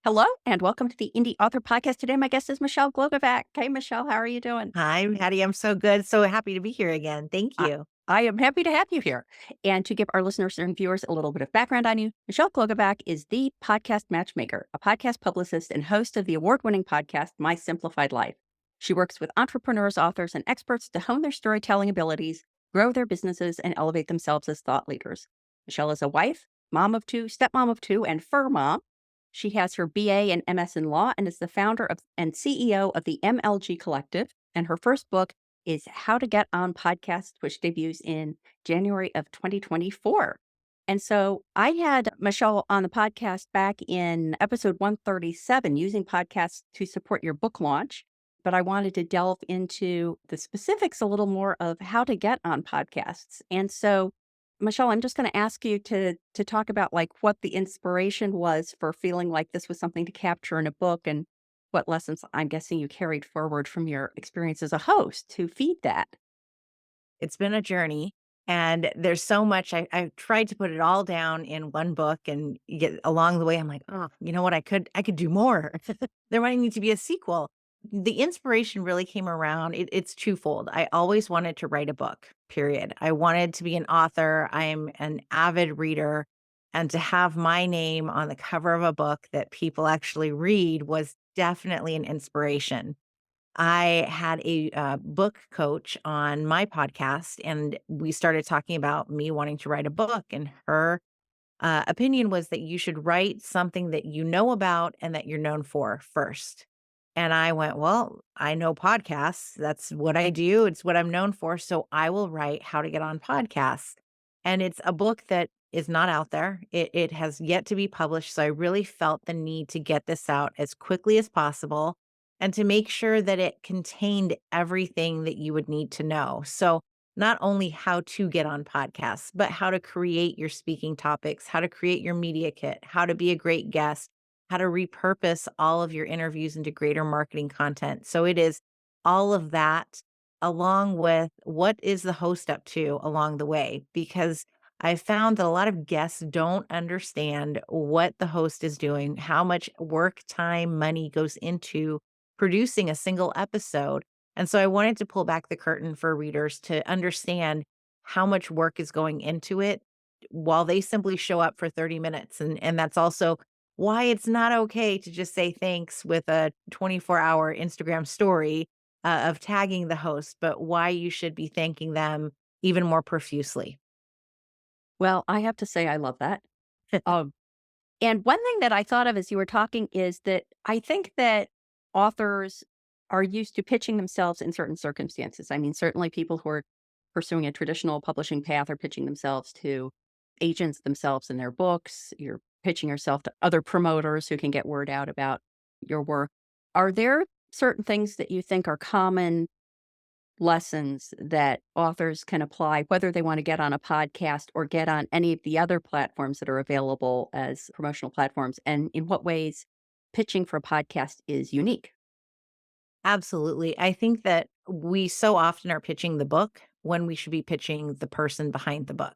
Hello and welcome to the Indy Author Podcast. Today, my guest is Michelle Glogovac. Hey, Michelle, how are you doing? Hi, Addey. I'm so good. So happy to be here again. Thank I, you. I am happy to have you here. And to give our listeners and viewers a little bit of background on you, Michelle Glogovac is the podcast matchmaker, a podcast publicist, and host of the award winning podcast, My Simplified Life. She works with entrepreneurs, authors, and experts to hone their storytelling abilities, grow their businesses, and elevate themselves as thought leaders. Michelle is a wife, mom of two, stepmom of two, and fur mom. She has her BA and MS in law and is the founder of and CEO of the MLG Collective. And her first book is How to Get on Podcasts, which debuts in January of 2024. And so I had Michelle on the podcast back in episode 137, using podcasts to support your book launch. But I wanted to delve into the specifics a little more of how to get on podcasts. And so Michelle, I'm just going to ask you to talk about like what the inspiration was for feeling like this was something to capture in a book and what lessons I'm guessing you carried forward from your experience as a host to feed that. It's been a journey and there's so much. I tried to put it all down in one book and get along the way. I'm like, oh, you know what? I could do more. There might need to be a sequel. The inspiration really came around. It's twofold. I always wanted to write a book, period. I wanted to be an author. I'm an avid reader. And to have my name on the cover of a book that people actually read was definitely an inspiration. I had a book coach on my podcast, and we started talking about me wanting to write a book. And her opinion was that you should write something that you know about and that you're known for first. And I went, well, I know podcasts. That's what I do. It's what I'm known for. So I will write How to Get on Podcasts. And it's a book that is not out there. It has yet to be published. So I really felt the need to get this out as quickly as possible and to make sure that it contained everything that you would need to know. So not only how to get on podcasts, but how to create your speaking topics, how to create your media kit, how to be a great guest, how to repurpose all of your interviews into greater marketing content. So it is all of that along with what is the host up to along the way, because I found that a lot of guests don't understand what the host is doing, how much work, time, money goes into producing a single episode. And so I wanted to pull back the curtain for readers to understand how much work is going into it while they simply show up for 30 minutes. And that's also why it's not okay to just say thanks with a 24-hour Instagram story of tagging the host, but why you should be thanking them even more profusely. Well, I have to say I love that. Um, and one thing that I thought of as you were talking is that I think that authors are used to pitching themselves in certain circumstances. I mean, certainly people who are pursuing a traditional publishing path are pitching themselves to agents themselves in their books. You're pitching yourself to other promoters who can get word out about your work. Are there certain things that you think are common lessons that authors can apply, whether they want to get on a podcast or get on any of the other platforms that are available as promotional platforms? And in what ways pitching for a podcast is unique? Absolutely. I think that we so often are pitching the book when we should be pitching the person behind the book.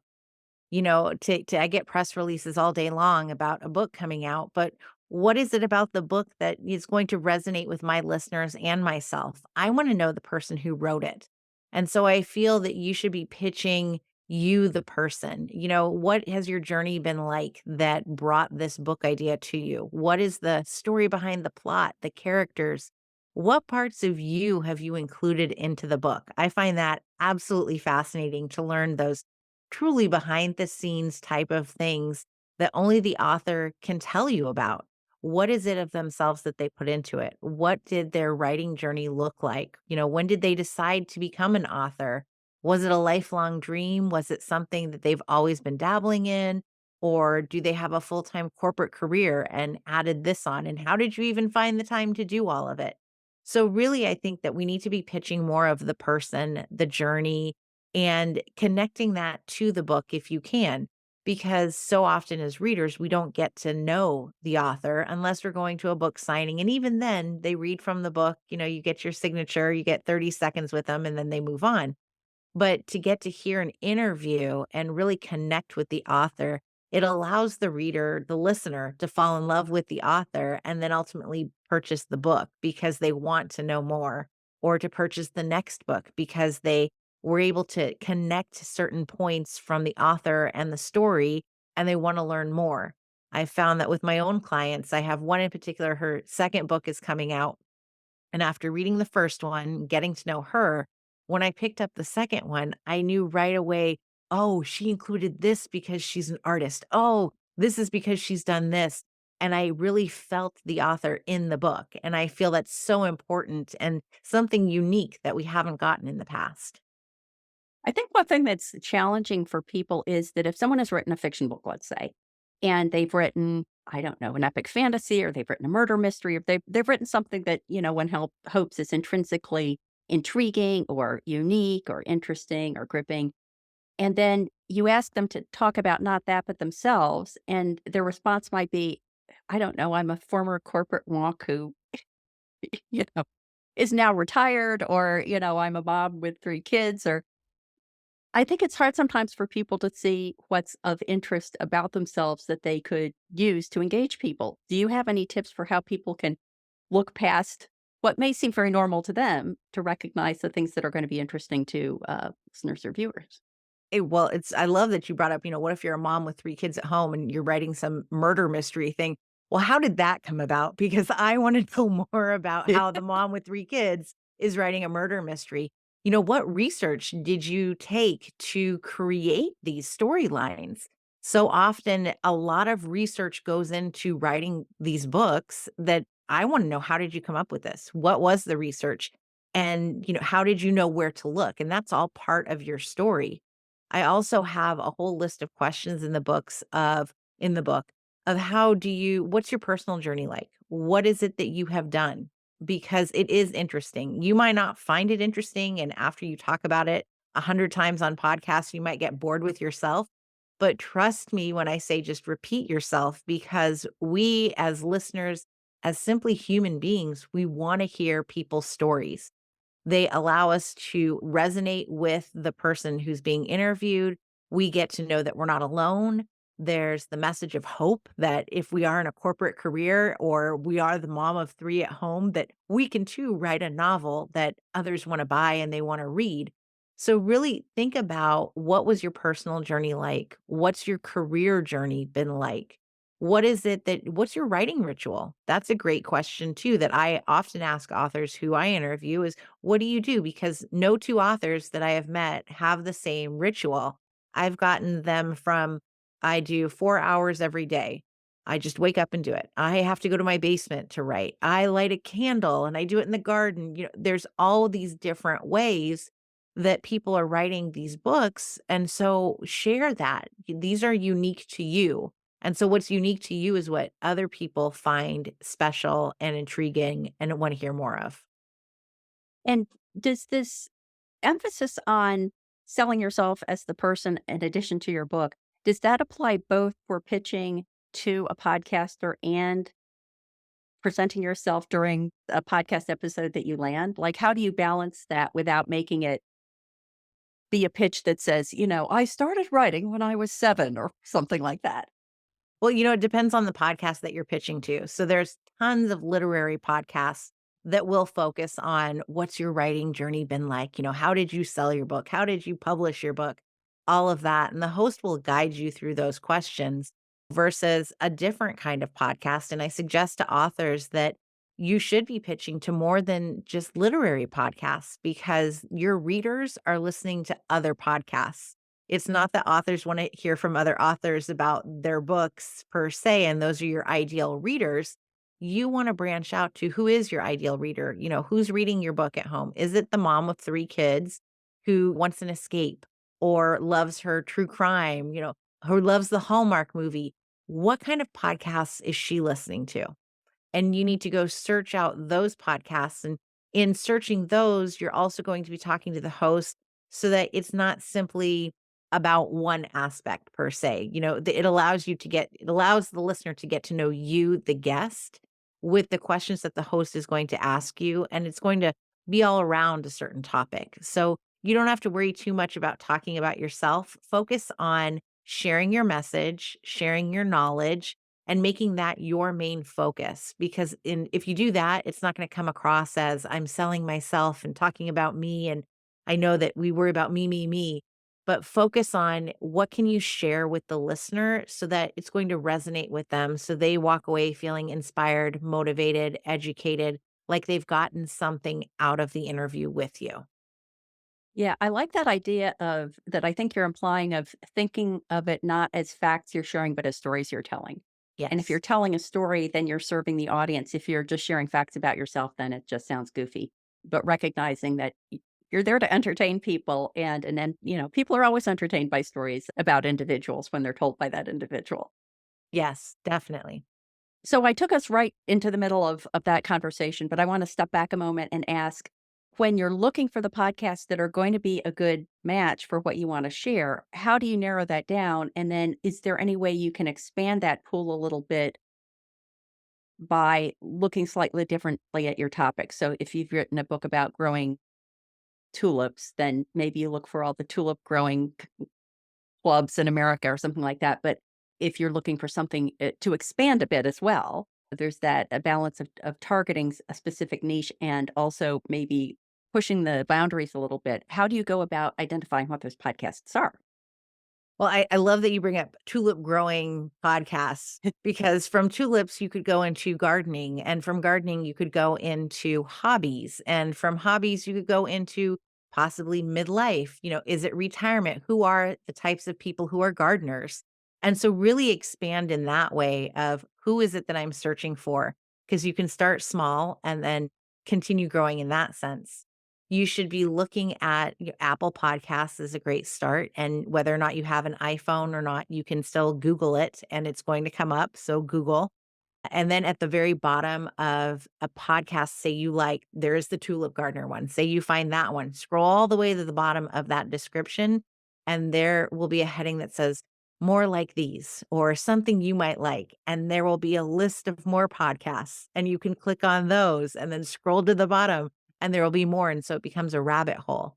You know, to I get press releases all day long about a book coming out, but what is it about the book that is going to resonate with my listeners and myself? I want to know the person who wrote it. And so I feel that you should be pitching you, the person. You know, what has your journey been like that brought this book idea to you? What is the story behind the plot, the characters? What parts of you have you included into the book? I find that absolutely fascinating to learn those truly behind the scenes type of things that only the author can tell you about. What is it of themselves that they put into it? What did their writing journey look like? You know, when did they decide to become an author? Was it a lifelong dream? Was it something that they've always been dabbling in? Or do they have a full time corporate career and added this on? And how did you even find the time to do all of it? So, really, I think that we need to be pitching more of the person, the journey, and connecting that to the book if you can. Because so often as readers, we don't get to know the author unless we're going to a book signing. And even then, they read from the book. You know, you get your signature, you get 30 seconds with them, and then they move on. But to get to hear an interview and really connect with the author, It allows the reader, the listener, to fall in love with the author and then ultimately purchase the book because they want to know more, or to purchase the next book because they were able to connect certain points from the author and the story and they want to learn more. I found that with my own clients, I have one in particular, her second book is coming out. And after reading the first one, getting to know her, when I picked up the second one, I knew right away, oh, she included this because she's an artist. Oh, this is because she's done this. And I really felt the author in the book. And I feel that's so important and something unique that we haven't gotten in the past. I think one thing that's challenging for people is that if someone has written a fiction book, let's say, and they've written, I don't know, an epic fantasy, or they've written a murder mystery, or they've written something that, one hopes is intrinsically intriguing or unique or interesting or gripping. And then you ask them to talk about not that, but themselves. And their response might be, I don't know, I'm a former corporate wonk who, you know, is now retired, or, I'm a mom with 3 kids, or I think it's hard sometimes for people to see what's of interest about themselves that they could use to engage people. Do you have any tips for how people can look past what may seem very normal to them to recognize the things that are going to be interesting to listeners or viewers? Well, I love that you brought up, what if you're a mom with 3 kids at home and you're writing some murder mystery thing? Well, how did that come about? Because I wanna know more about how the mom with 3 kids is writing a murder mystery. What research did you take to create these storylines? So often, a lot of research goes into writing these books that I wanna know, how did you come up with this? What was the research? And, how did you know where to look? And that's all part of your story. I also have a whole list of questions in the book of what's your personal journey like? What is it that you have done? Because it is interesting. You might not find it interesting, and after you talk about it 100 times on podcasts, you might get bored with yourself. But trust me when I say just repeat yourself, because we as listeners, as simply human beings, we want to hear people's stories. They allow us to resonate with the person who's being interviewed. We get to know that we're not alone. There's the message of hope that if we are in a corporate career or we are the mom of 3 at home, that we can too write a novel that others wanna buy and they wanna read. So really think about, what was your personal journey like? What's your career journey been like? What's your writing ritual? That's a great question too that I often ask authors who I interview is, what do you do? Because no 2 authors that I have met have the same ritual. I've gotten them from, I do 4 hours every day. I just wake up and do it. I have to go to my basement to write. I light a candle and I do it in the garden. There's all these different ways that people are writing these books. And so share that. These are unique to you. And so what's unique to you is what other people find special and intriguing and want to hear more of. And does this emphasis on selling yourself as the person in addition to your book, does that apply both for pitching to a podcaster and presenting yourself during a podcast episode that you land? Like, how do you balance that without making it be a pitch that says, I started writing when I was 7 or something like that? Well, it depends on the podcast that you're pitching to. So there's tons of literary podcasts that will focus on, what's your writing journey been like? How did you sell your book? How did you publish your book? All of that. And the host will guide you through those questions versus a different kind of podcast. And I suggest to authors that you should be pitching to more than just literary podcasts, because your readers are listening to other podcasts. It's not that authors wanna hear from other authors about their books per se, and those are your ideal readers. You wanna branch out to, who is your ideal reader? Who's reading your book at home? Is it the mom of 3 kids who wants an escape or loves her true crime, who loves the Hallmark movie? What kind of podcasts is she listening to? And you need to go search out those podcasts, and in searching those, you're also going to be talking to the host so that it's not simply about one aspect per se. It allows the listener to get to know you, the guest, with the questions that the host is going to ask you, and it's going to be all around a certain topic. So you don't have to worry too much about talking about yourself. Focus on sharing your message, sharing your knowledge, and making that your main focus. Because if you do that, it's not going to come across as I'm selling myself and talking about me. And I know that we worry about me, but focus on what can you share with the listener so that it's going to resonate with them. So they walk away feeling inspired, motivated, educated, like they've gotten something out of the interview with you. Yeah, I like that idea of that I think you're implying of thinking of it not as facts you're sharing, but as stories you're telling. And if you're Yes. telling a story, then you're serving the audience. If you're just sharing facts about yourself, then it just sounds goofy. But recognizing that you're there to entertain people and then, people are always entertained by stories about individuals when they're told by that individual. Yes, definitely. So I took us right into the middle of that conversation, but I want to step back a moment and ask, when you're looking for the podcasts that are going to be a good match for what you want to share, how do you narrow that down? And then is there any way you can expand that pool a little bit by looking slightly differently at your topic? So if you've written a book about growing tulips, then maybe you look for all the tulip growing clubs in America or something like that. But if you're looking for something to expand a bit as well, there's that a balance of targeting a specific niche and also maybe pushing the boundaries a little bit. How do you go about identifying what those podcasts are? Well, I love that you bring up tulip growing podcasts because from tulips, you could go into gardening, and from gardening, you could go into hobbies. And from hobbies, you could go into possibly midlife. Is it retirement? Who are the types of people who are gardeners? And so, really expand in that way of who is it that I'm searching for? Because you can start small and then continue growing in that sense. You should be looking at Apple Podcasts is a great start, and whether or not you have an iPhone or not, you can still Google it and it's going to come up, so Google. And then at the very bottom of a podcast, say you like there's the Tulip Gardener one, say you find that one, scroll all the way to the bottom of that description, and there will be a heading that says, "More like these," or something you might like, and there will be a list of more podcasts, and you can click on those and then scroll to the bottom, and there will be more, and so it becomes a rabbit hole.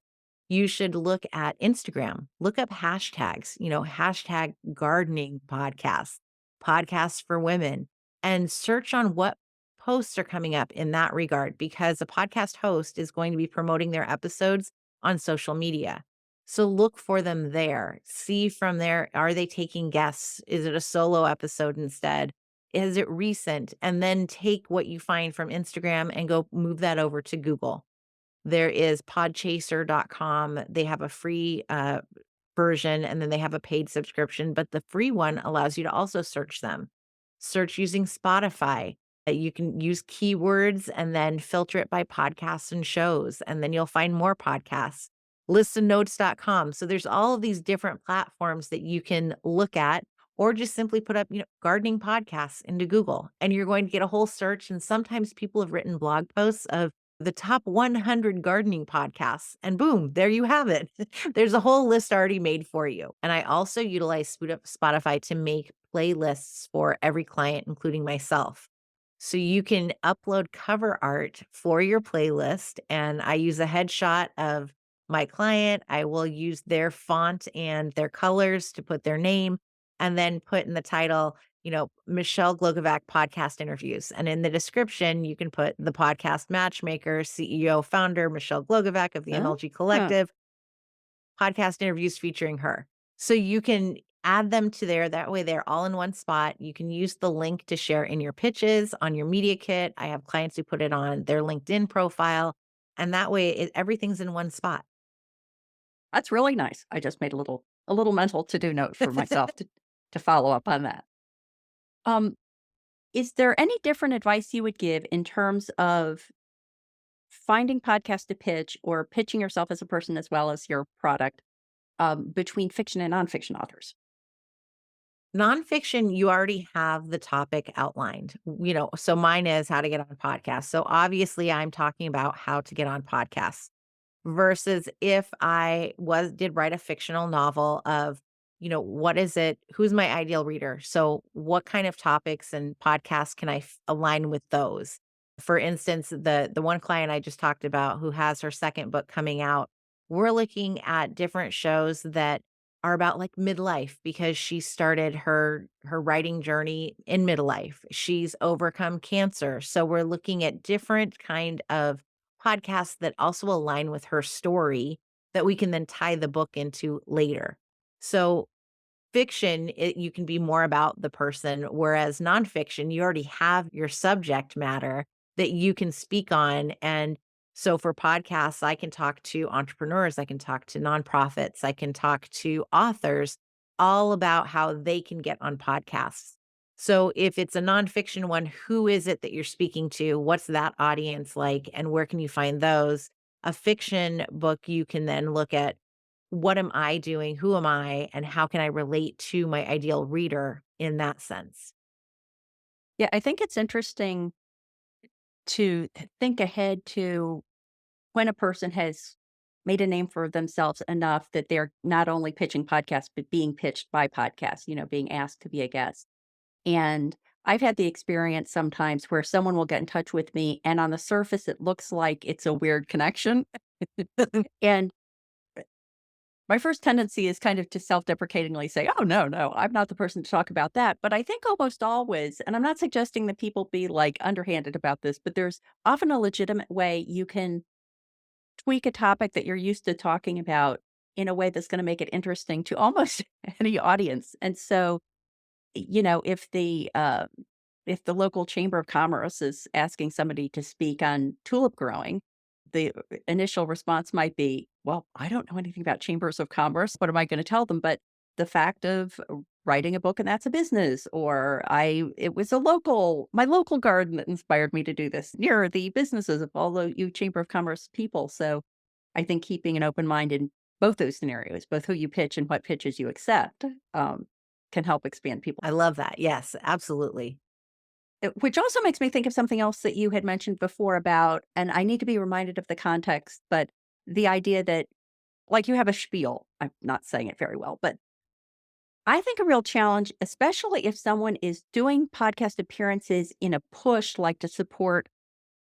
You should look at Instagram, look up hashtags, hashtag gardening podcasts, podcasts for women, and search on what posts are coming up in that regard because a podcast host is going to be promoting their episodes on social media. So look for them there. See from there, are they taking guests? Is it a solo episode instead? Is it recent? And then take what you find from Instagram and go move that over to Google. There is podchaser.com. They have a free version and then they have a paid subscription, but the free one allows you to also search them. Search using Spotify. You can use keywords and then filter it by podcasts and shows, and then you'll find more podcasts. Listennotes.com. So there's all of these different platforms that you can look at or just simply put up, gardening podcasts into Google and you're going to get a whole search. And sometimes people have written blog posts of the top 100 gardening podcasts, and boom, there you have it. There's a whole list already made for you. And I also utilize Spotify to make playlists for every client, including myself. So you can upload cover art for your playlist. And I use a headshot of my client. I will use their font and their colors to put their name and then put in the title, Michelle Glogovac podcast interviews. And in the description, you can put the podcast matchmaker, CEO, founder, Michelle Glogovac of the Huh? MLG Huh. Collective, podcast interviews featuring her. So you can add them to there. That way they're all in one spot. You can use the link to share in your pitches on your media kit. I have clients who put it on their LinkedIn profile. And that way everything's in one spot. That's really nice. I just made a little mental to-do note for myself to follow up on that. Um, is there any different advice you would give in terms of finding podcasts to pitch or pitching yourself as a person as well as your product, between fiction and nonfiction authors? Nonfiction, you already have the topic outlined. So mine is how to get on podcasts. So obviously I'm talking about how to get on podcasts versus if I did write a fictional novel of, what is it? Who's my ideal reader? So what kind of topics and podcasts can I align with those? For instance, the one client I just talked about who has her second book coming out, we're looking at different shows that are about like midlife because she started her writing journey in midlife. She's overcome cancer. So we're looking at different kind of podcasts that also align with her story that we can then tie the book into later. So fiction, you can be more about the person, whereas nonfiction, you already have your subject matter that you can speak on. And so for podcasts, I can talk to entrepreneurs, I can talk to nonprofits, I can talk to authors all about how they can get on podcasts. So if it's a nonfiction one, who is it that you're speaking to? What's that audience like? And where can you find those? A fiction book, you can then look at what am I doing? Who am I? And how can I relate to my ideal reader in that sense? Yeah, I think it's interesting to think ahead to when a person has made a name for themselves enough that they're not only pitching podcasts, but being pitched by podcasts, being asked to be a guest. And I've had the experience sometimes where someone will get in touch with me, and on the surface, it looks like it's a weird connection. And my first tendency is kind of to self-deprecatingly say, "Oh, no, no, I'm not the person to talk about that." But I think almost always, and I'm not suggesting that people be like underhanded about this, but there's often a legitimate way you can tweak a topic that you're used to talking about in a way that's going to make it interesting to almost any audience. And so, you know, if the local chamber of commerce is asking somebody to speak on tulip growing, the initial response might be, "Well, I don't know anything about chambers of commerce. What am I going to tell them?" But the fact of writing a book and that's a business, or it was my local garden that inspired me to do this near the businesses of all the you chamber of commerce people. So I think keeping an open mind in both those scenarios, both who you pitch and what pitches you accept, can help expand people. I love that. Yes, absolutely. Which also makes me think of something else that you had mentioned before about, and I need to be reminded of the context, but the idea that, like, you have a spiel. I'm not saying it very well, but I think a real challenge, especially if someone is doing podcast appearances in a push, like to support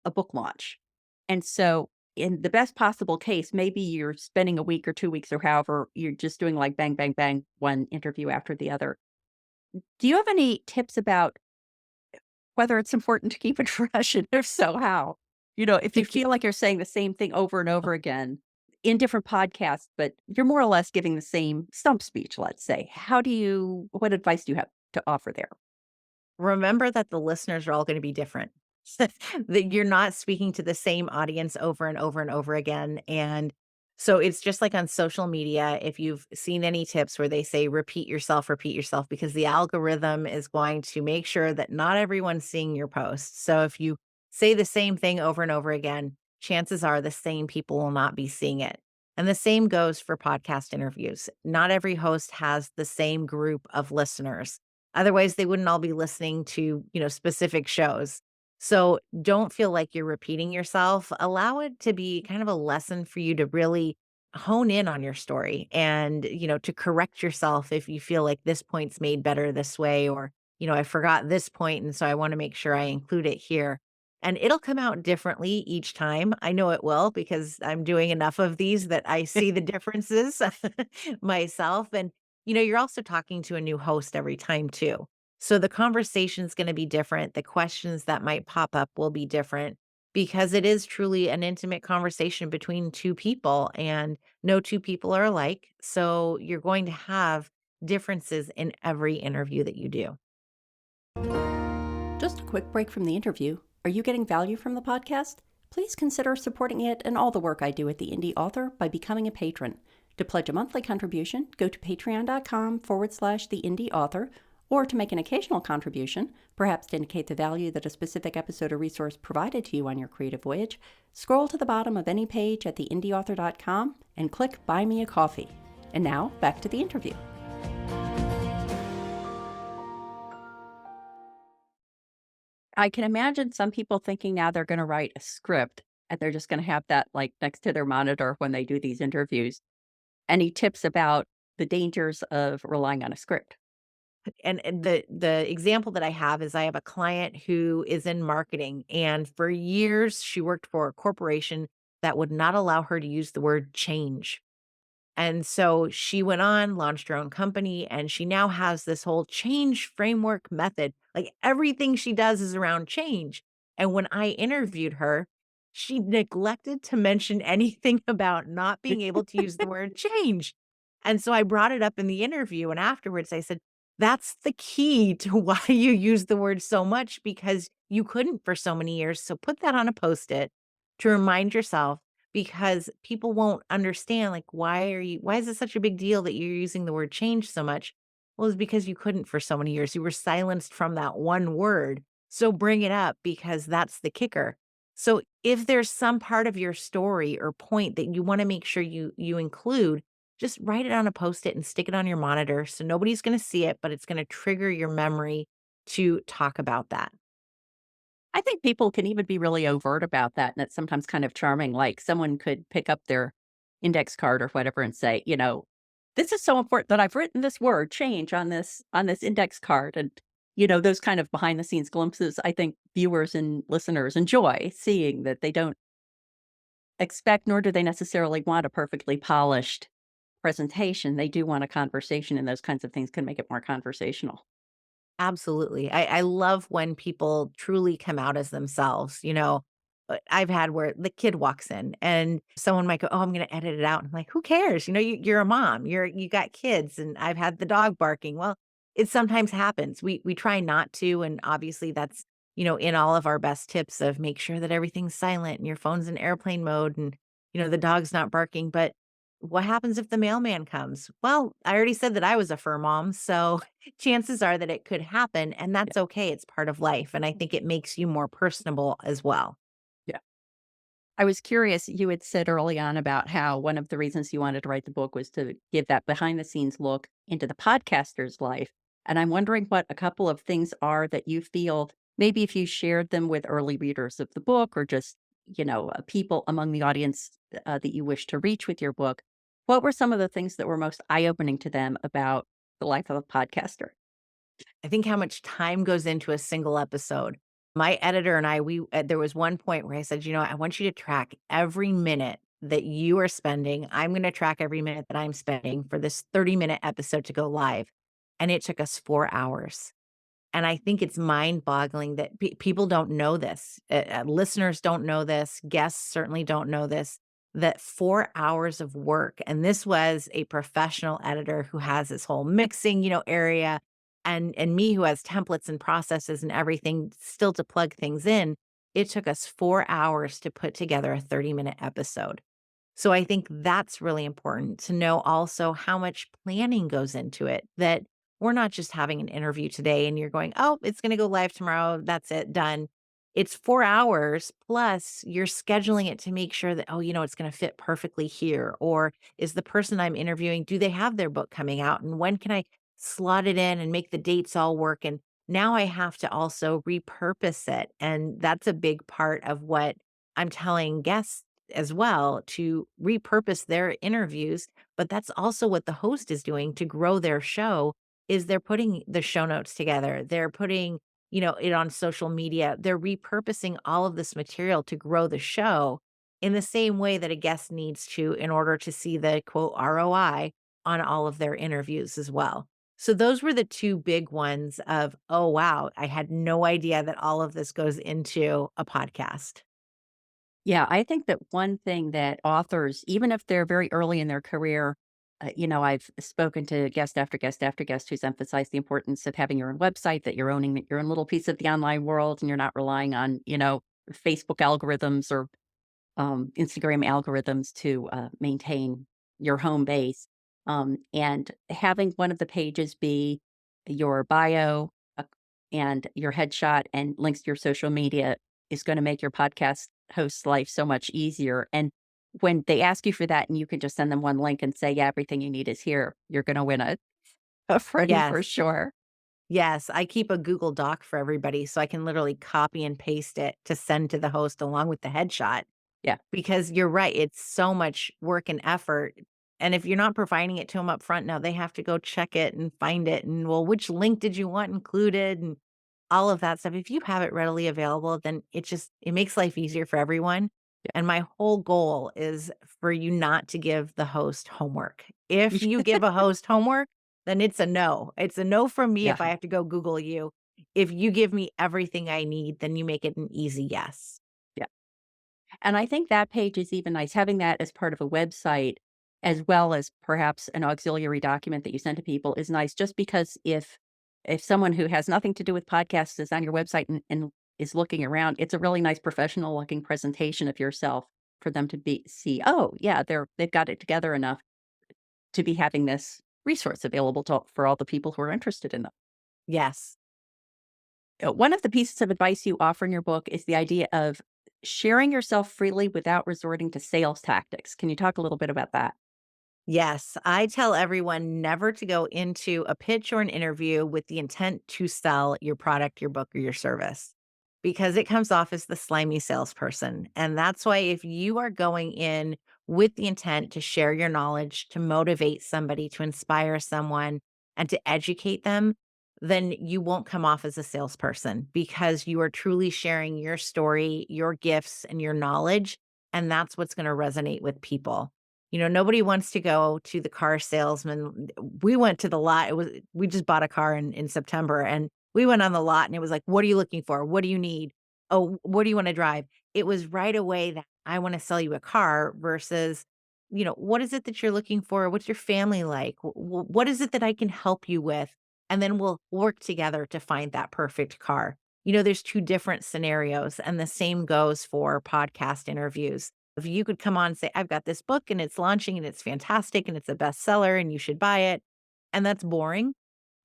a book launch. And so, in the best possible case, maybe you're spending a week or 2 weeks or however, you're just doing like bang, bang, bang, one interview after the other. Do you have any tips about whether it's important to keep it fresh, and if so, how? If To you keep feel like you're saying the same thing over and over again in different podcasts, but you're more or less giving the same stump speech, let's say. What advice do you have to offer there? remember that the listeners are all gonna be different. That you're not speaking to the same audience over and over and over again, and so it's just like on social media, if you've seen any tips where they say repeat yourself," because the algorithm is going to make sure that not everyone's seeing your posts. So if you say the same thing over and over again, chances are the same people will not be seeing it. And the same goes for podcast interviews. Not every host has the same group of listeners. Otherwise, they wouldn't all be listening to, specific shows. So don't feel like you're repeating yourself. Allow it to be kind of a lesson for you to really hone in on your story and, to correct yourself if you feel like this point's made better this way, or, I forgot this point, and so I want to make sure I include it here. And it'll come out differently each time. I know it will because I'm doing enough of these that I see the differences myself. And, you're also talking to a new host every time too. So the conversation's gonna be different, the questions that might pop up will be different because it is truly an intimate conversation between 2 people, and no 2 people are alike, so you're going to have differences in every interview that you do. Just a quick break from the interview. Are you getting value from the podcast? Please consider supporting it and all the work I do at the Indy Author by becoming a patron. To pledge a monthly contribution, go to patreon.com/the Indie Author, or to make an occasional contribution, perhaps to indicate the value that a specific episode or resource provided to you on your creative voyage, scroll to the bottom of any page at theindyauthor.com and click Buy Me a Coffee. And now, back to the interview. I can imagine some people thinking now they're going to write a script and they're just going to have that like next to their monitor when they do these interviews. Any tips about the dangers of relying on a script? And the example that I have is I have a client who is in marketing, and for years, she worked for a corporation that would not allow her to use the word change. And so she went on, launched her own company, and she now has this whole change framework method. Like everything she does is around change. And when I interviewed her, she neglected to mention anything about not being able to use the word change. And so I brought it up in the interview. And afterwards, I said, that's the key to why you use the word so much because you couldn't for so many years. So put that on a post it to remind yourself because people won't understand, like, why is it such a big deal that you're using the word change so much? Well, it's because you couldn't for so many years. You were silenced from that one word. So bring it up because that's the kicker. So if there's some part of your story or point that you want to make sure you include, just write it on a post-it and stick it on your monitor so nobody's going to see it, but it's going to trigger your memory to talk about that. I think people can even be really overt about that, and it's sometimes kind of charming, like, someone could pick up their index card or whatever and say, "This is so important that I've written this word 'change' on this index card," and, those kind of behind the scenes glimpses, I think viewers and listeners enjoy seeing that they don't expect, nor do they necessarily want a perfectly polished presentation. They do want a conversation, and those kinds of things can make it more conversational. Absolutely. I love when people truly come out as themselves, I've had where the kid walks in and someone might go, "Oh, I'm gonna edit it out." I'm like, "Who cares?" You're a mom. You got kids, and I've had the dog barking. Well, it sometimes happens. We try not to, and obviously that's, in all of our best tips of make sure that everything's silent and your phone's in airplane mode and, the dog's not barking. But what happens if the mailman comes? Well, I already said that I was a fur mom, so chances are that it could happen, and Yeah, that's okay, it's part of life, and I think it makes you more personable as well. yeah. I was curious, you had said early on about how one of the reasons you wanted to write the book was to give that behind the scenes look into the podcaster's life. And I'm wondering what a couple of things are that you feel maybe if you shared them with early readers of the book or just, people among the audience that you wish to reach with your book, what were some of the things that were most eye opening to them about the life of a podcaster? I think how much time goes into a single episode. My editor and I, there was one point where I said, I want you to track every minute that you are spending. I'm going to track every minute that I'm spending for this 30-minute episode to go live." And it took us 4 hours. And I think it's mind-boggling that people don't know this. Listeners don't know this. Guests certainly don't know this. That 4 hours of work, and this was a professional editor who has this whole mixing, area, and me who has templates and processes and everything still to plug things in. It took us 4 hours to put together a 30-minute episode. So I think that's really important to know also how much planning goes into it, that we're not just having an interview today and you're going, "Oh, it's going to go live tomorrow. That's it, done." It's 4 hours plus you're scheduling it to make sure that, oh, it's going to fit perfectly here. Or is the person I'm interviewing, do they have their book coming out? And when can I slot it in and make the dates all work? And now I have to also repurpose it. And that's a big part of what I'm telling guests as well to repurpose their interviews, but that's also what the host is doing to grow their show is they're putting the show notes together. They're putting, it on social media. They're repurposing all of this material to grow the show in the same way that a guest needs to in order to see the quote ROI on all of their interviews as well. So those were the two big ones of, oh wow, I had no idea that all of this goes into a podcast. Yeah, I think that one thing that authors, even if they're very early in their career, I've spoken to guest after guest after guest who's emphasized the importance of having your own website, that you're owning your own little piece of the online world and you're not relying on, Facebook algorithms or Instagram algorithms to maintain your home base. And having one of the pages be your bio and your headshot and links to your social media is going to make your podcast host's life so much easier. And when they ask you for that and you can just send them one link and say, yeah, everything you need is here, you're going to win a friend for Yes. sure. Yes, I keep a Google Doc for everybody so I can literally copy and paste it to send to the host along with the headshot Yeah. because you're right, it's so much work and effort, and if you're not providing it to them up front, now they have to go check it and find it and, well, which link did you want included and all of that stuff. If you have it readily available, then it makes life easier for everyone, And my whole goal is for you not to give the host homework. If you give a host homework, then it's a no. It's a no from me Yeah. if I have to go Google you. If you give me everything I need, then you make it an easy yes. Yeah. And I think that page is even nice, having that as part of a website, as well as perhaps an auxiliary document that you send to people is nice, just because if someone who has nothing to do with podcasts is on your website and is looking around, it's a really nice professional looking presentation of yourself for them to be see, oh yeah, they've got it together enough to be having this resource available for all the people who are interested in them. Yes. One of the pieces of advice you offer in your book is the idea of sharing yourself freely without resorting to sales tactics. Can you talk a little bit about that? Yes, I tell everyone never to go into a pitch or an interview with the intent to sell your product, your book, or your service because it comes off as the slimy salesperson. And that's why if you are going in with the intent to share your knowledge, to motivate somebody, to inspire someone, and to educate them, then you won't come off as a salesperson because you are truly sharing your story, your gifts, and your knowledge. And that's what's going to resonate with people. Nobody wants to go to the car salesman. We went to the lot. We just bought a car in September and we went on the lot and it was like, "What are you looking for? What do you need? Oh, what do you want to drive?" It was right away that I want to sell you a car versus, what is it that you're looking for? What's your family like? What is it that I can help you with? And then we'll work together to find that perfect car. There's two different scenarios and the same goes for podcast interviews. If you could come on and say, "I've got this book and it's launching and it's fantastic and it's a bestseller and you should buy it," and that's boring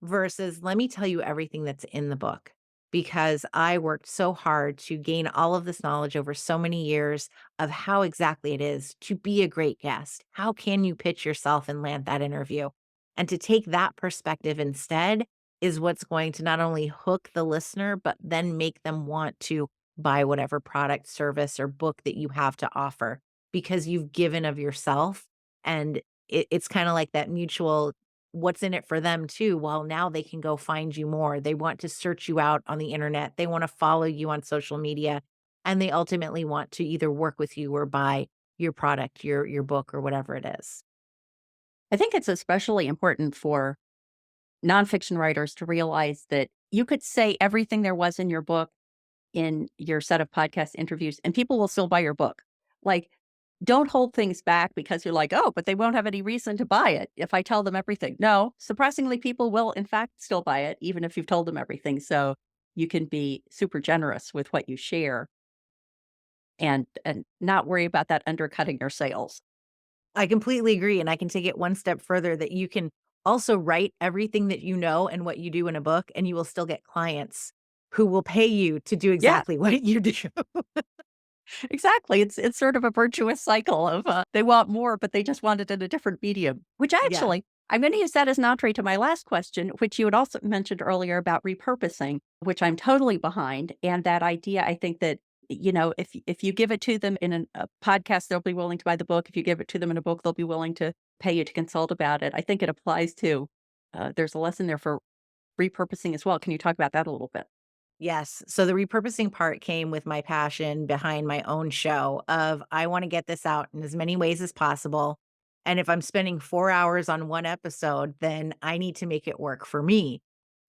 versus, "Let me tell you everything that's in the book." Because I worked so hard to gain all of this knowledge over so many years of how exactly it is to be a great guest. How can you pitch yourself and land that interview? And to take that perspective instead is what's going to not only hook the listener, but then make them want to buy whatever product, service, or book that you have to offer because you've given of yourself. And it's kind of like that mutual what's in it for them too. Well, now they can go find you more. They want to search you out on the internet. They want to follow you on social media. And they ultimately want to either work with you or buy your product, your book, or whatever it is. I think it's especially important for nonfiction writers to realize that you could say everything there was in your book in your set of podcast interviews, and people will still buy your book. Like, don't hold things back because you're like, oh, but they won't have any reason to buy it if I tell them everything. No, surprisingly, people will, in fact, still buy it, even if you've told them everything. So you can be super generous with what you share and not worry about that undercutting your sales. I completely agree. And I can take it one step further that you can also write everything that you know and what you do in a book, and you will still get clients who will pay you to do Yeah, exactly what you do. exactly. It's sort of a virtuous cycle of they want more, but they just want it in a different medium. Which Yeah. actually, I'm going to use that as an entree to my last question, which you had also mentioned earlier about repurposing, which I'm totally behind. And that idea, I think that if you give it to them in a podcast, they'll be willing to buy the book. If you give it to them in a book, they'll be willing to pay you to consult about it. I think it applies to. There's a lesson there for repurposing as well. Can you talk about that a little bit? Yes. So the repurposing part came with my passion behind my own show of I want to get this out in as many ways as possible. And if I'm spending 4 hours on one episode, then I need to make it work for me.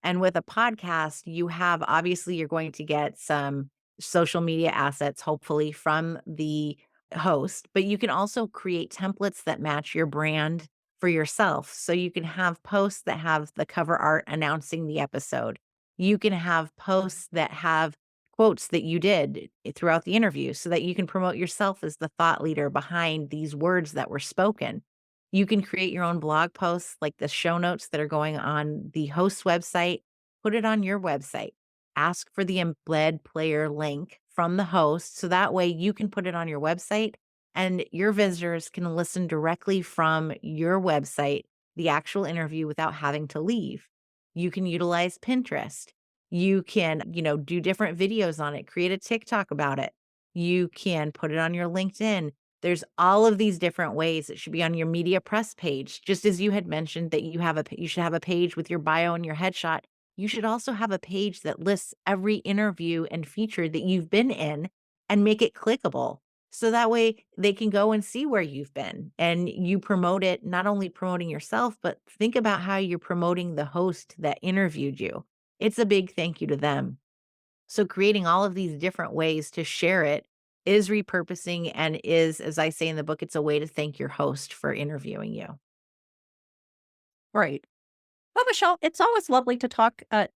And with a podcast, you have obviously you're going to get some social media assets, hopefully from the host, but you can also create templates that match your brand for yourself. So you can have posts that have the cover art announcing the episode. You can have posts that have quotes that you did throughout the interview so that you can promote yourself as the thought leader behind these words that were spoken. You can create your own blog posts like the show notes that are going on the host's website, put it on your website. Ask for the embed player link from the host so that way you can put it on your website and your visitors can listen directly from your website, the actual interview without having to leave. You can utilize Pinterest. You can, do different videos on it, create a TikTok about it. You can put it on your LinkedIn. There's all of these different ways. It should be on your media press page. Just as you had mentioned that you should have a page with your bio and your headshot. You should also have a page that lists every interview and feature that you've been in and make it clickable. So that way they can go and see where you've been and you promote it, not only promoting yourself, but think about how you're promoting the host that interviewed you. It's a big thank you to them. So creating all of these different ways to share it is repurposing and is, as I say in the book, it's a way to thank your host for interviewing you. Right. Well, Michelle, it's always lovely to talk. I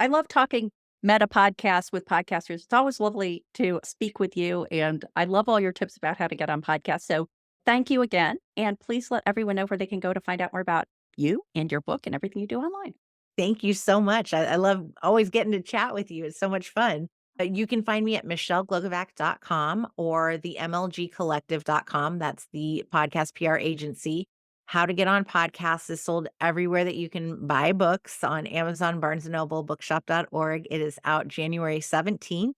love talking meta podcasts with podcasters. It's always lovely to speak with you. And I love all your tips about how to get on podcasts. So thank you again. And please let everyone know where they can go to find out more about you and your book and everything you do online. Thank you so much. I love always getting to chat with you. It's so much fun. You can find me at michelleglogovac.com or the mlgcollective.com. That's the podcast PR agency. How to Get on Podcasts is sold everywhere that you can buy books on Amazon, Barnes& and Noble, bookshop.org. It is out January 17th.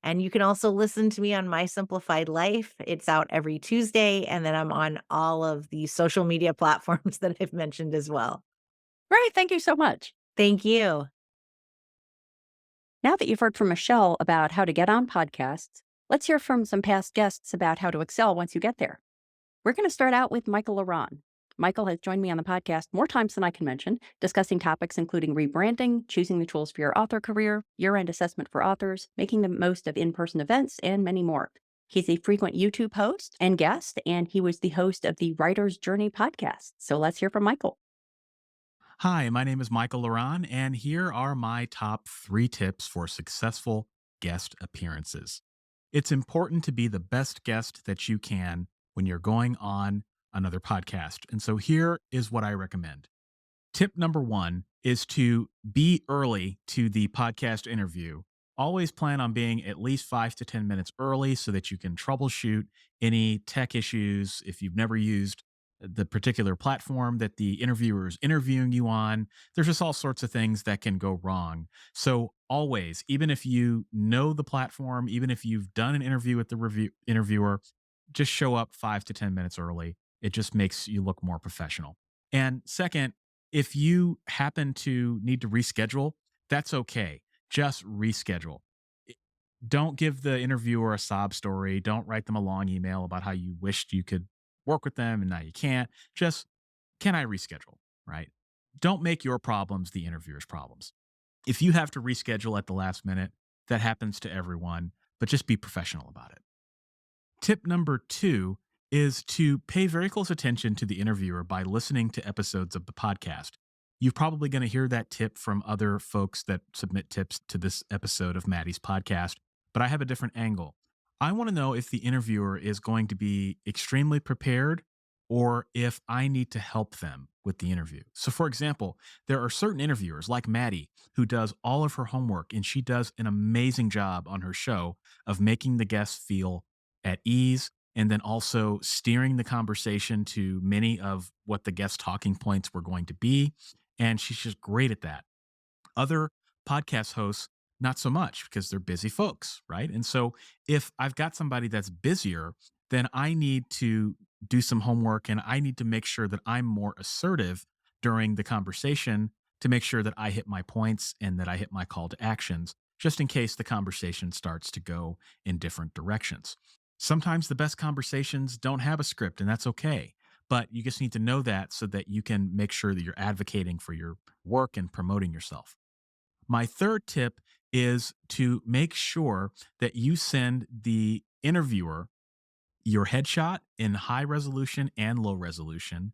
And you can also listen to me on My Simplified Life. It's out every Tuesday. And then I'm on all of the social media platforms that I've mentioned as well. Great. Thank you so much. Thank you. Now that you've heard from Michelle about how to get on podcasts, let's hear from some past guests about how to excel once you get there. We're going to start out with Michael La Ronn. Michael has joined me on the podcast more times than I can mention, discussing topics including rebranding, choosing the tools for your author career, year-end assessment for authors, making the most of in-person events, and many more. He's a frequent YouTube host and guest, and he was the host of the Writer's Journey podcast. So let's hear from Michael. Hi, my name is Michael La Ronn, and here are my top 3 tips for successful guest appearances. It's important to be the best guest that you can when you're going on another podcast. And so here is what I recommend. Tip number 1 is to be early to the podcast interview. Always plan on being at least 5 to 10 minutes early so that you can troubleshoot any tech issues if you've never used the particular platform that the interviewer is interviewing you on. There's just all sorts of things that can go wrong. So always, even if you know the platform, even if you've done an interview with the interviewer, just show up 5 to 10 minutes early. It just makes you look more professional. And second, if you happen to need to reschedule, that's okay. Just reschedule. I- Don't give the interviewer a sob story. Don't write them a long email about how you wished you could work with them and now you can't. Just, can I reschedule? Right? Don't make your problems the interviewer's problems. If you have to reschedule at the last minute, that happens to everyone, but just be professional about it. Tip number 2 is to pay very close attention to the interviewer by listening to episodes of the podcast. You're probably going to hear that tip from other folks that submit tips to this episode of Maddie's podcast, but I have a different angle. I want to know if the interviewer is going to be extremely prepared or if I need to help them with the interview. So, for example, there are certain interviewers like Maddie who does all of her homework and she does an amazing job on her show of making the guests feel at ease and then also steering the conversation to many of what the guest talking points were going to be. And she's just great at that. Other podcast hosts, not so much because they're busy folks, right? And so if I've got somebody that's busier, then I need to do some homework and I need to make sure that I'm more assertive during the conversation to make sure that I hit my points and that I hit my call to actions, just in case the conversation starts to go in different directions. Sometimes the best conversations don't have a script, and that's okay. But you just need to know that so that you can make sure that you're advocating for your work and promoting yourself. My third tip is to make sure that you send the interviewer your headshot in high resolution and low resolution,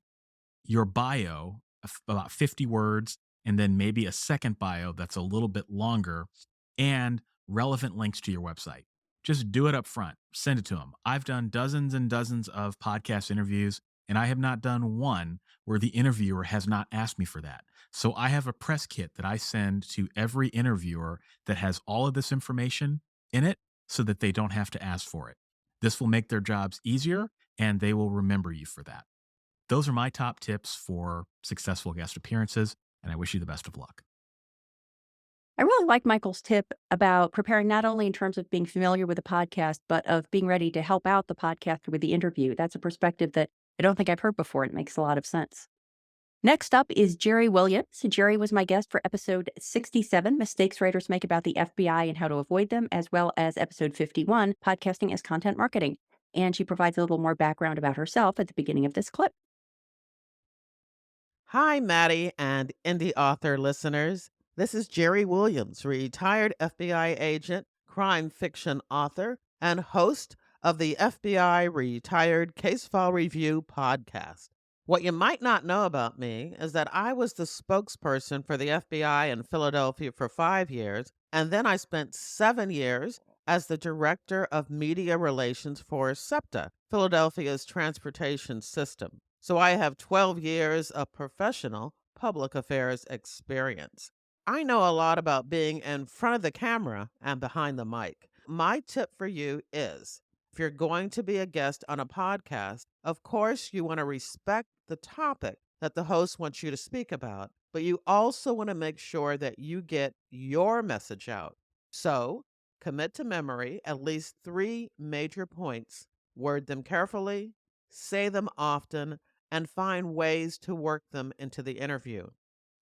your bio, about 50 words, and then maybe a second bio that's a little bit longer, and relevant links to your website. Just do it up front. Send it to them. I've done dozens and dozens of podcast interviews, and I have not done one where the interviewer has not asked me for that. So I have a press kit that I send to every interviewer that has all of this information in it so that they don't have to ask for it. This will make their jobs easier and they will remember you for that. Those are my top tips for successful guest appearances, and I wish you the best of luck. I really like Michael's tip about preparing not only in terms of being familiar with the podcast, but of being ready to help out the podcaster with the interview. That's a perspective that I don't think I've heard before. It makes a lot of sense. Next up is Jerri Williams. Jerri was my guest for episode 67, Mistakes Writers Make About the FBI and How to Avoid Them, as well as episode 51, Podcasting as Content Marketing. and she provides a little more background about herself at the beginning of this clip. Hi, Maddie and Indy Author listeners. This is Jerri Williams, retired FBI agent, crime fiction author, and host of the FBI Retired Case File Review podcast. What you might not know about me is that I was the spokesperson for the FBI in Philadelphia for 5 years, and then I spent 7 years as the director of media relations for SEPTA, Philadelphia's transportation system. So I have 12 years of professional public affairs experience. I know a lot about being in front of the camera and behind the mic. My tip for you is if you're going to be a guest on a podcast, of course, you want to respect the topic that the host wants you to speak about, but you also want to make sure that you get your message out. So commit to memory at least three major points, word them carefully, say them often, and find ways to work them into the interview.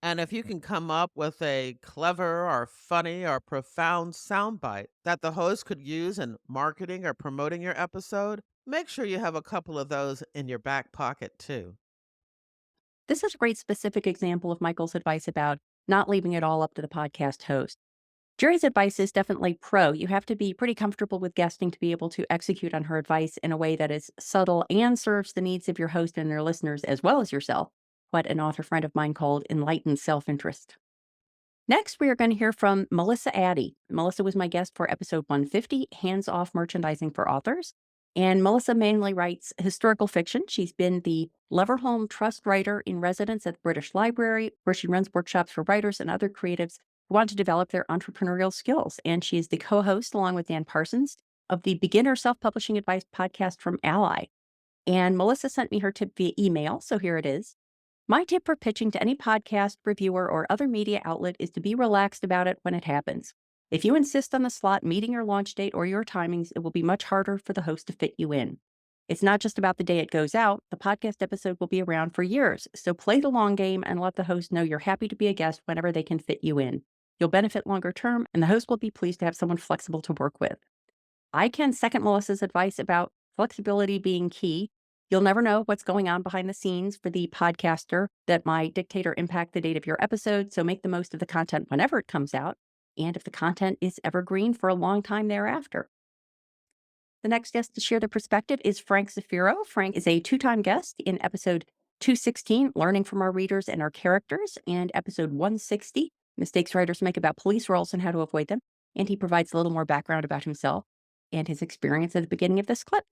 And if you can come up with a clever or funny or profound soundbite that the host could use in marketing or promoting your episode, make sure you have a couple of those in your back pocket too. This is a great specific example of Michael's advice about not leaving it all up to the podcast host. Jerry's advice is definitely pro. You have to be pretty comfortable with guesting to be able to execute on her advice in a way that is subtle and serves the needs of your host and their listeners as well as yourself, what an author friend of mine called enlightened self interest. Next, we are going to hear from Melissa Addey. Melissa was my guest for episode 150, Hands Off Merchandising for Authors. And Melissa mainly writes historical fiction. She's been the Leverhulme Trust Writer in Residence at the British Library, where she runs workshops for writers and other creatives who want to develop their entrepreneurial skills. And she is the co host, along with Dan Parsons, of the Beginner Self Publishing Advice podcast from Ally. And Melissa sent me her tip via email, so here it is. My tip for pitching to any podcast, reviewer, or other media outlet is to be relaxed about it when it happens. If you insist on the slot meeting your launch date or your timings, it will be much harder for the host to fit you in. It's not just about the day it goes out. The podcast episode will be around for years, so play the long game and let the host know you're happy to be a guest whenever they can fit you in. You'll benefit longer term, and the host will be pleased to have someone flexible to work with. I can second Melissa's advice about flexibility being key. You'll never know what's going on behind the scenes for the podcaster that might dictate or impact the date of your episode, so make the most of the content whenever it comes out, and if the content is evergreen for a long time thereafter. The next guest to share their perspective is Frank Zafiro. Frank is a two-time guest in episode 216, Learning from Our Readers and Our Characters, and episode 160, Mistakes Writers Make About Police Roles and How to Avoid Them, and he provides a little more background about himself and his experience at the beginning of this clip.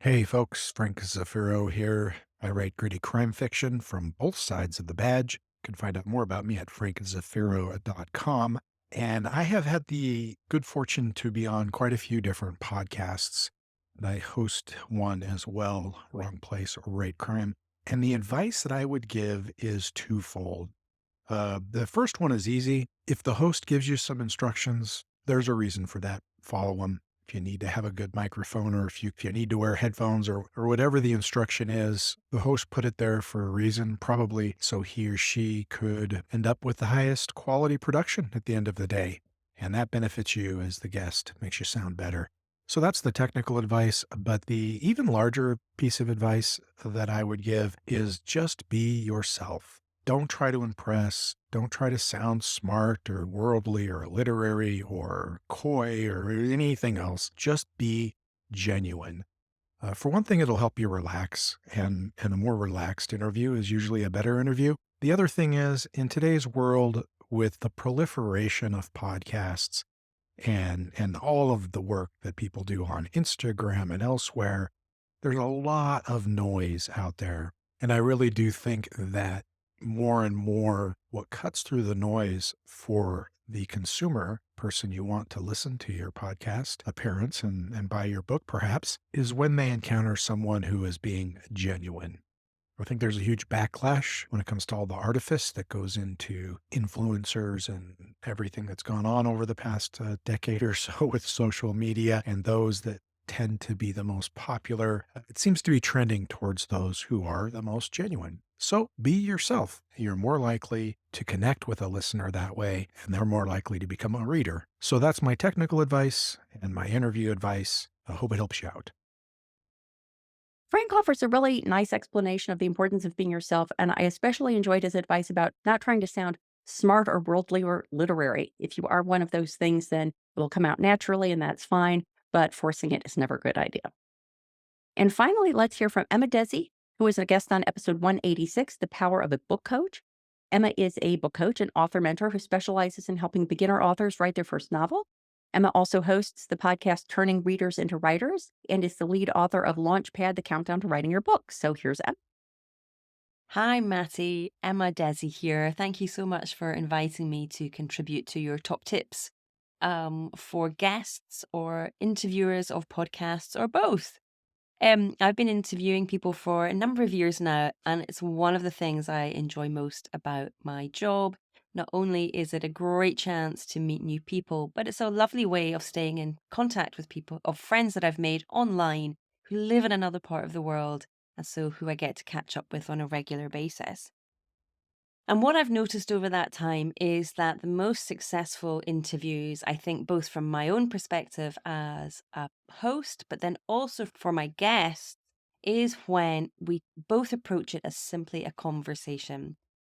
Hey folks, Frank Zafiro here. I write gritty crime fiction from both sides of the badge. You can find out more about me at frankzafiro.com. And I have had the good fortune to be on quite a few different podcasts. And I host one as well, Wrong Place, Right Crime. And the advice that I would give is twofold. The first one is easy. If the host gives you some instructions, there's a reason for that. Follow them. If you need to have a good microphone or if you need to wear headphones or whatever the instruction is, the host put it there for a reason, probably so he or she could end up with the highest quality production at the end of the day. And that benefits you as the guest, makes you sound better. So that's the technical advice. But the even larger piece of advice that I would give is just be yourself. Don't try to impress. Don't try to sound smart or worldly or literary or coy or anything else. Just be genuine. For one thing, it'll help you relax, and a more relaxed interview is usually a better interview. The other thing is, in today's world, with the proliferation of podcasts and all of the work that people do on Instagram and elsewhere, there's a lot of noise out there. And I really do think that more and more what cuts through the noise for the consumer person you want to listen to your podcast appearance and buy your book perhaps is when they encounter someone who is being genuine. I think there's a huge backlash when it comes to all the artifice that goes into influencers and everything that's gone on over the past decade or so with social media and those that tend to be the most popular. It seems to be trending towards those who are the most genuine. So be yourself. You're more likely to connect with a listener that way, and they're more likely to become a reader. So that's my technical advice and my interview advice. I hope it helps you out. Frank offers a really nice explanation of the importance of being yourself, and I especially enjoyed his advice about not trying to sound smart or worldly or literary. If you are one of those things, then it will come out naturally, and that's fine, but forcing it is never a good idea. And finally, let's hear from Emma Dhesi, who is a guest on episode 186, The Power of a Book Coach. Emma is a book coach and author mentor who specializes in helping beginner authors write their first novel. Emma also hosts the podcast Turning Readers into Writers and is the lead author of Launchpad, The Countdown to Writing Your Book. So here's Emma. Hi, Matty. Emma Dhesi here. Thank you so much for inviting me to contribute to your top tips for guests or interviewers of podcasts or both. I've been interviewing people for a number of years now, and it's one of the things I enjoy most about my job. Not only is it a great chance to meet new people, but it's a lovely way of staying in contact with people, of friends that I've made online who live in another part of the world, and so who I get to catch up with on a regular basis. And what I've noticed over that time is that the most successful interviews, I think, both from my own perspective as a host, but then also for my guests, is when we both approach it as simply a conversation.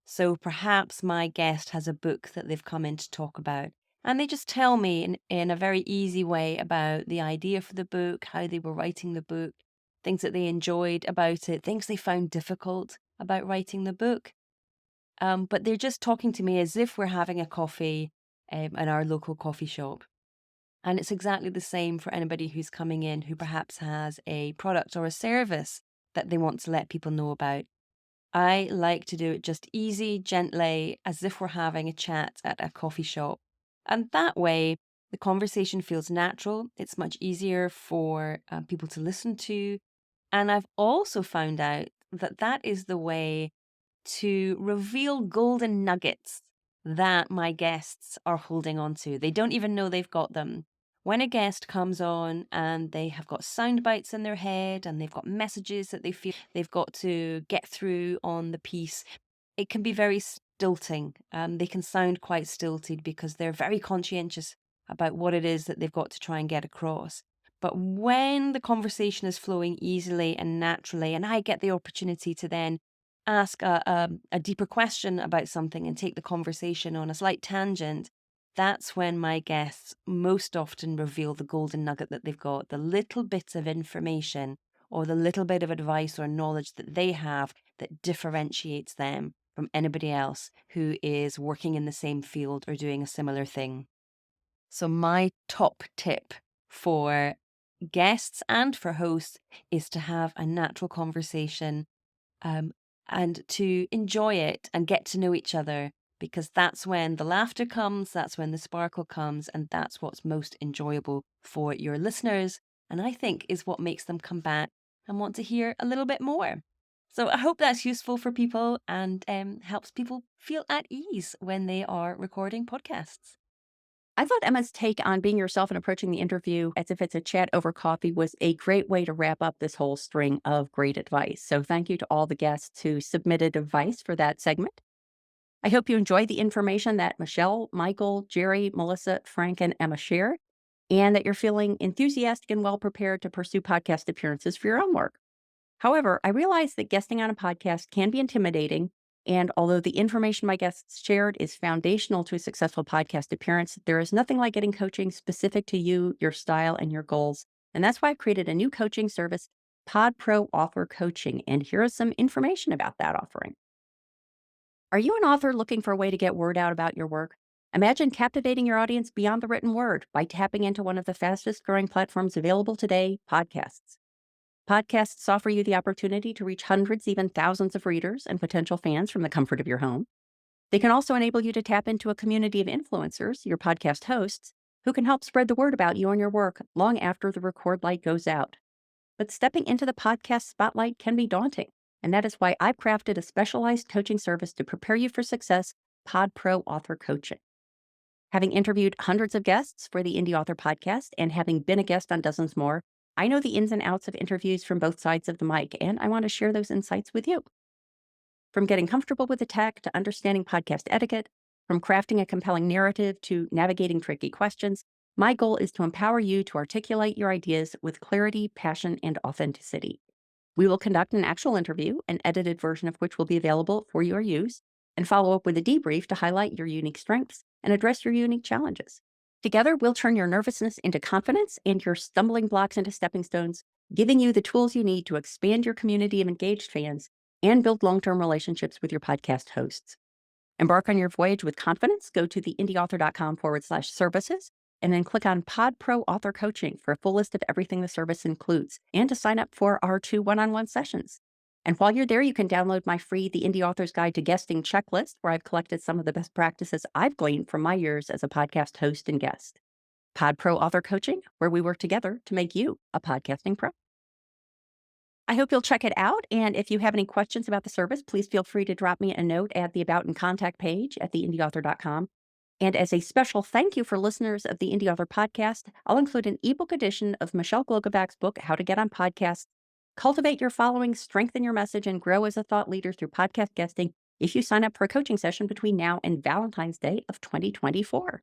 So perhaps my guest has a book that they've come in to talk about, and they just tell me in a very easy way about the idea for the book, how they were writing the book, things that they enjoyed about it, things they found difficult about writing the book. But they're just talking to me as if we're having a coffee in our local coffee shop. And it's exactly the same for anybody who's coming in who perhaps has a product or a service that they want to let people know about. I like to do it just easy, gently, as if we're having a chat at a coffee shop. And that way, the conversation feels natural. It's much easier for people to listen to. And I've also found out that that is the way to reveal golden nuggets that my guests are holding on to. They don't even know they've got them. When a guest comes on and they have got sound bites in their head and they've got messages that they feel they've got to get through on the piece, it can be very stilting. They can sound quite stilted because they're very conscientious about what it is that they've got to try and get across. But when the conversation is flowing easily and naturally, and I get the opportunity to then ask a deeper question about something and take the conversation on a slight tangent, that's when my guests most often reveal the golden nugget that they've got, the little bit of information or the little bit of advice or knowledge that they have that differentiates them from anybody else who is working in the same field or doing a similar thing. So, my top tip for guests and for hosts is to have a natural conversation um, and to enjoy it and get to know each other, because that's when the laughter comes, that's when the sparkle comes, and that's what's most enjoyable for your listeners. And I think is what makes them come back and want to hear a little bit more. So I hope that's useful for people and helps people feel at ease when they are recording podcasts. I thought Emma's take on being yourself and approaching the interview as if it's a chat over coffee was a great way to wrap up this whole string of great advice. So thank you to all the guests who submitted advice for that segment. I hope you enjoyed the information that Michelle, Michael, Jerri, Melissa, Frank, and Emma shared, and that you're feeling enthusiastic and well prepared to pursue podcast appearances for your own work. However, I realize that guesting on a podcast can be intimidating. And although the information my guests shared is foundational to a successful podcast appearance, there is nothing like getting coaching specific to you, your style, and your goals. And that's why I've created a new coaching service, Pod Pro Author Coaching. And here is some information about that offering. Are you an author looking for a way to get word out about your work? Imagine captivating your audience beyond the written word by tapping into one of the fastest growing platforms available today, podcasts. Podcasts offer you the opportunity to reach hundreds, even thousands of readers and potential fans from the comfort of your home. They can also enable you to tap into a community of influencers, your podcast hosts, who can help spread the word about you and your work long after the record light goes out. But stepping into the podcast spotlight can be daunting, and that is why I've crafted a specialized coaching service to prepare you for success, Pod Pro Author Coaching. Having interviewed hundreds of guests for the Indy Author podcast and having been a guest on dozens more, I know the ins and outs of interviews from both sides of the mic, and I want to share those insights with you. From getting comfortable with the tech to understanding podcast etiquette, from crafting a compelling narrative to navigating tricky questions, My goal is to empower you to articulate your ideas with clarity, passion, and authenticity. We will conduct an actual interview, an edited version of which will be available for your use, and follow up with a debrief to highlight your unique strengths and address your unique challenges. Together, we'll turn your nervousness into confidence and your stumbling blocks into stepping stones, giving you the tools you need to expand your community of engaged fans and build long-term relationships with your podcast hosts. Embark on your voyage with confidence. Go to theindyauthor.com/services and then click on Pod Pro Author Coaching for a full list of everything the service includes and to sign up for our 2 one-on-one sessions. And while you're there, you can download my free The Indie Author's Guide to Guesting checklist, where I've collected some of the best practices I've gleaned from my years as a podcast host and guest. Pod Pro Author Coaching, where we work together to make you a podcasting pro. I hope you'll check it out. And if you have any questions about the service, please feel free to drop me a note at the About and Contact page at theindyauthor.com. And as a special thank you for listeners of the Indie Author podcast, I'll include an ebook edition of Michelle Glogovac's book, How to Get on Podcasts, Cultivate Your Following, Strengthen Your Message, and Grow as a Thought Leader Through Podcast Guesting if you sign up for a coaching session between now and Valentine's Day of 2024.